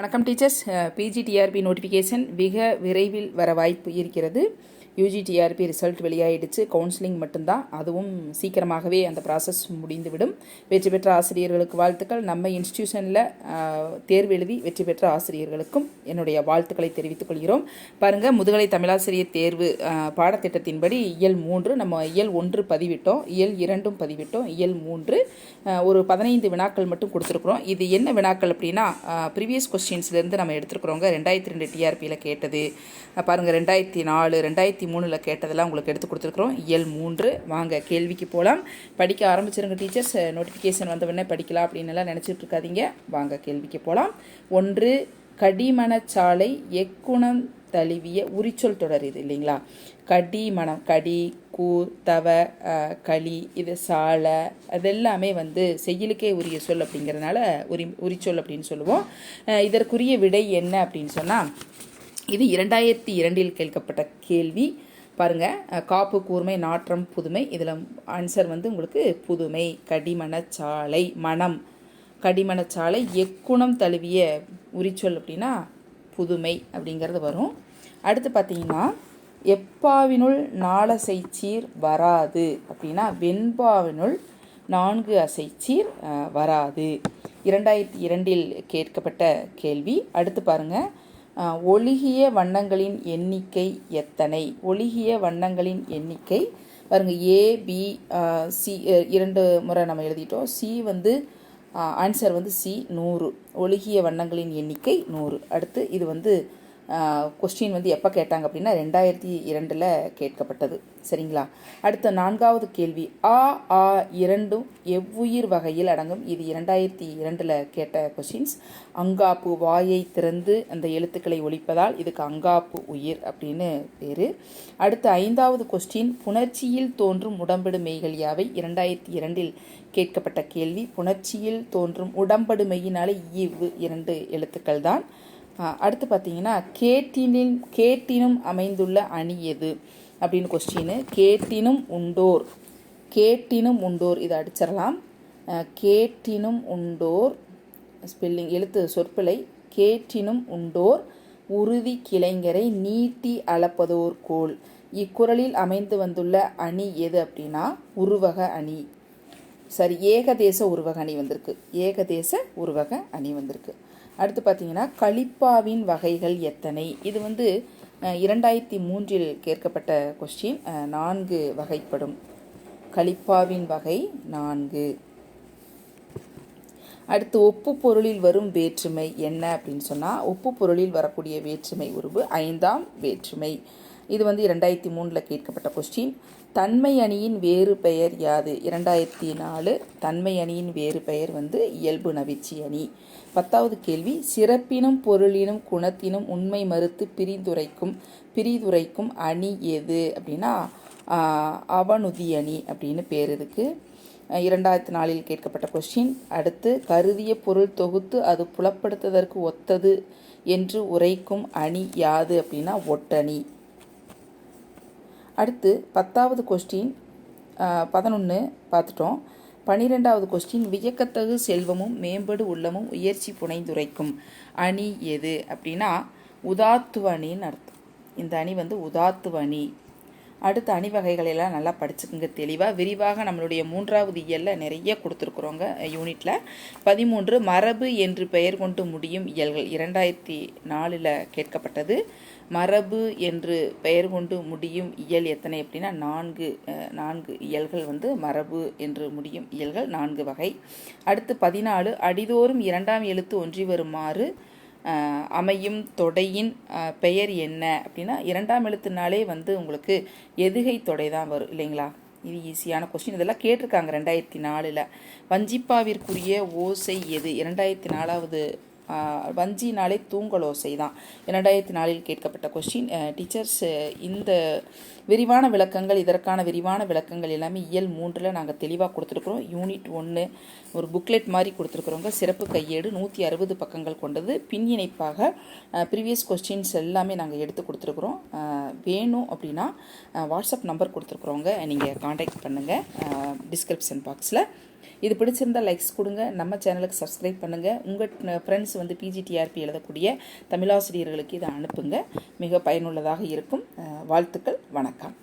வணக்கம் teachers. PGTRB notification மிக விரைவில் வர வாய்ப்பு இருக்கிறது. UGTRB result வெளியாயிடுச்சு. கவுன்சிலிங் மட்டும்தான், அதுவும் சீக்கிரமாகவே அந்த ப்ராசஸ் முடிந்துவிடும். வெற்றி பெற்ற ஆசிரியர்களுக்கு வாழ்த்துக்கள். நம்ம இன்ஸ்டிடியூஷனில் தேர்வு எழுதி வெற்றி பெற்ற ஆசிரியர்களுக்கும் என்னுடைய வாழ்த்துக்களை தெரிவித்துக் கொள்கிறோம். பாருங்கள், முதுகலை தமிழாசிரியர் தேர்வு பாடத்திட்டத்தின்படி இயல் 3 நம்ம இயல் 1 பதிவிட்டோம், இயல் 2 பதிவிட்டோம், இயல் 3 ஒரு 15 வினாக்கள் மட்டும் கொடுத்துருக்குறோம். இது என்ன வினாக்கள் அப்படின்னா, ப்ரீவியஸ் கொஸ்டின்ஸ்லேருந்து நம்ம எடுத்துருக்குறோங்க. 2002 டிஆர்பியில் கேட்டது பாருங்கள், 2004 2003 கேட்டதெல்லாம் உங்களுக்கு எடுத்து கொடுத்துருக்குறோம். இயல் 3 வாங்க கேள்விக்கு போகலாம். படிக்க ஆரம்பிச்சிருங்க டீச்சர்ஸ். நோட்டிஃபிகேஷன் வந்த உடனே படிக்கலாம் அப்படின்னு எல்லாம் நினச்சிட்டு இருக்காதீங்க. வாங்க கேள்விக்கு போகலாம். 1 கடிமணச்சாலை எக்குணம் தழுவிய உரிச்சொல் தொடர் இது இல்லைங்களா? கடிமணம், கடி, கூ, தவ, களி, இது சாலை, அதெல்லாமே செய்யுளுக்கே உரிய சொல் அப்படிங்கிறதுனால உரிச்சொல் அப்படின்னு சொல்லுவோம். இதற்குரிய விடை என்ன அப்படின்னு சொன்னால், இது 2002 கேட்கப்பட்ட கேள்வி. பாருங்கள், காப்பு, கூர்மை, நாற்றம், புதுமை. இதில் ஆன்சர் உங்களுக்கு புதுமை. கடிமணச்சாலை, மனம், கடிமணச்சாலை எக்குணம் தழுவிய உரிச்சொல் அப்படின்னா புதுமை அப்படிங்கிறது வரும். அடுத்து பார்த்தீங்கன்னா, எப்பாவினுள் 4 அசைச்சீர் வராது அப்படின்னா வெண்பாவினுள் 4 அசைச்சீர் வராது. 2002 கேட்கப்பட்ட கேள்வி. அடுத்து பாருங்கள், ஒழுகிய வண்ணங்களின் எண்ணிக்கை எத்தனை? ஒழுகிய வண்ணங்களின் எண்ணிக்கை பாருங்கள், ஏ, பி, சி 2 முறை நம்ம எழுதிட்டோம். C answer C 100. ஒழுகிய வண்ணங்களின் எண்ணிக்கை 100. அடுத்து இது கொஸ்டின் எப்போ கேட்டாங்க அப்படின்னா 2002 கேட்கப்பட்டது. சரிங்களா? அடுத்த 4வது கேள்வி, ஆ ஆ இரண்டும் எவ்வுயிர் வகையில் அடங்கும்? இது 2002 கேட்ட கொஸ்டின்ஸ். அங்காப்பு, வாயை திறந்து அந்த எழுத்துக்களை ஒலிப்பதால் இதுக்கு அங்காப்பு உயிர் அப்படின்னு பேர். அடுத்த 5வது கொஸ்டின், புணர்ச்சியில் தோன்றும் உடம்படு மெய்கள் யாவை? 2002 கேட்கப்பட்ட கேள்வி. புணர்ச்சியில் தோன்றும் உடம்படு மெய்யினாலே இவ் 2 எழுத்துக்கள் தான். அடுத்து பார்த்தீங்கன்னா, கேட்டினும் அமைந்துள்ள அணி எது அப்படின்னு கொஸ்டின். கேட்டினும் உண்டோர், கேட்டினும் உண்டோர் இதை அடிச்சிடலாம். கேட்டினும் உண்டோர் ஸ்பெல்லிங் எழுத்து சொற்பிழை. கேட்டினும் உண்டோர் உறுதி கிளைஞரை நீட்டி அளப்பதோர் கோல். இக்குறளில் அமைந்து வந்துள்ள அணி எது அப்படின்னா உருவக அணி. சரி, ஏகதேச உருவக அணி வந்திருக்கு. ஏகதேச உருவக அணி வந்திருக்கு. அடுத்து பார்த்தீங்கன்னா, கலிப்பாவின் வகைகள் எத்தனை? இது 2003 கேட்கப்பட்ட கொஸ்டின். 4 வகைப்படும். கலிப்பாவின் வகை 4. அடுத்து, ஒப்பு பொருளில் வரும் வேற்றுமை என்ன அப்படின்னு சொன்னால், ஒப்பு பொருளில் வரக்கூடிய வேற்றுமை உருவு 5ஆம் வேற்றுமை. இது 2003 கேட்கப்பட்ட கொஸ்டின். தன்மை அணியின் வேறு பெயர் யாது? 2004 தன்மை அணியின் வேறு பெயர் இயல்பு நவிச்சி அணி. 10வது கேள்வி, சிறப்பினும் பொருளினும் குணத்தினும் உண்மை மறுத்து பிரிதுரைக்கும் அணி எது அப்படின்னா அவனுதி அணி அப்படின்னு பேர் இருக்கு. 2004 கேட்கப்பட்ட கொஸ்டின். அடுத்து, கருதிய பொருள் தொகுத்து அது புலப்படுத்துவதற்கு ஒத்தது என்று உரைக்கும் அணி யாது அப்படின்னா ஒட்டணி. அடுத்து 10வது கொஸ்டின். 11 பார்த்துட்டோம். 12வது கொஸ்டின், வியக்கத்தகு செல்வமும் மேம்படு உள்ளமும் உயர்ச்சி புனைந்துரைக்கும் அணி எது அப்படின்னா உதாத்துவ அணின்னு அர்த்தம். இந்த அணி உதாத்துவ அணி. அடுத்த அணி வகைகளெல்லாம் நல்லா படிச்சுக்குங்க தெளிவாக. விரிவாக நம்மளுடைய 3வது இயலில் நிறைய கொடுத்துருக்குறோங்க. யூனிட்டில் 13 மரபு என்று பெயர் கொண்டு முடியும் இயல்கள். 2004 கேட்கப்பட்டது. மரபு என்று பெயர் கொண்டு முடியும் இயல் எத்தனை அப்படின்னா 4 இயல்கள் மரபு என்று முடியும் இயல்கள் 4 வகை. அடுத்து 14 அடிதோறும் 2ஆம் எழுத்து ஒன்றி வருமாறு அமையும் தொடையின் பெயர் என்ன அப்படின்னா 2ஆம் எழுத்துனாலே உங்களுக்கு எதுகை தொடை தான் வரும் இல்லைங்களா? இது ஈஸியான கொஸ்டின். இதெல்லாம் கேட்டிருக்காங்க 2004. வஞ்சிப்பாவிற்குரிய ஓசை எது? 2004 வஞ்சினாலே தூங்கல் ஓசை தான். 2004 கேட்கப்பட்ட கொஸ்டின். டீச்சர்ஸ், இந்த விரிவான விளக்கங்கள், இதற்கான விரிவான விளக்கங்கள் எல்லாமே இயல் 3 நாங்கள் தெளிவாக கொடுத்துருக்குறோம். யூனிட் 1 ஒரு புக்லெட் மாதிரி கொடுத்துருக்குறோங்க. சிறப்பு கையேடு 160 பக்கங்கள் கொண்டது. பின் இணைப்பாக ப்ரீவியஸ் கொஸ்டின்ஸ் எல்லாமே நாங்கள் எடுத்து கொடுத்துருக்குறோம். வேணும் அப்படின்னா வாட்ஸ்அப் நம்பர் கொடுத்துருக்குறோங்க, நீங்கள் காண்டாக்ட் பண்ணுங்கள் டிஸ்கிரிப்ஷன் பாக்ஸில். இது பிடிச்சிருந்தால் லைக்ஸ் கொடுங்க, நம்ம சேனலுக்கு சப்ஸ்கிரைப் பண்ணுங்கள். உங்கள் ஃப்ரெண்ட்ஸ் வந்து பிஜிடிஆர்பி எழுதக்கூடிய தமிழாசிரியர்களுக்கு இதை அனுப்புங்க. மிக பயனுள்ளதாக இருக்கும். வாழ்த்துக்கள். வணக்கம்.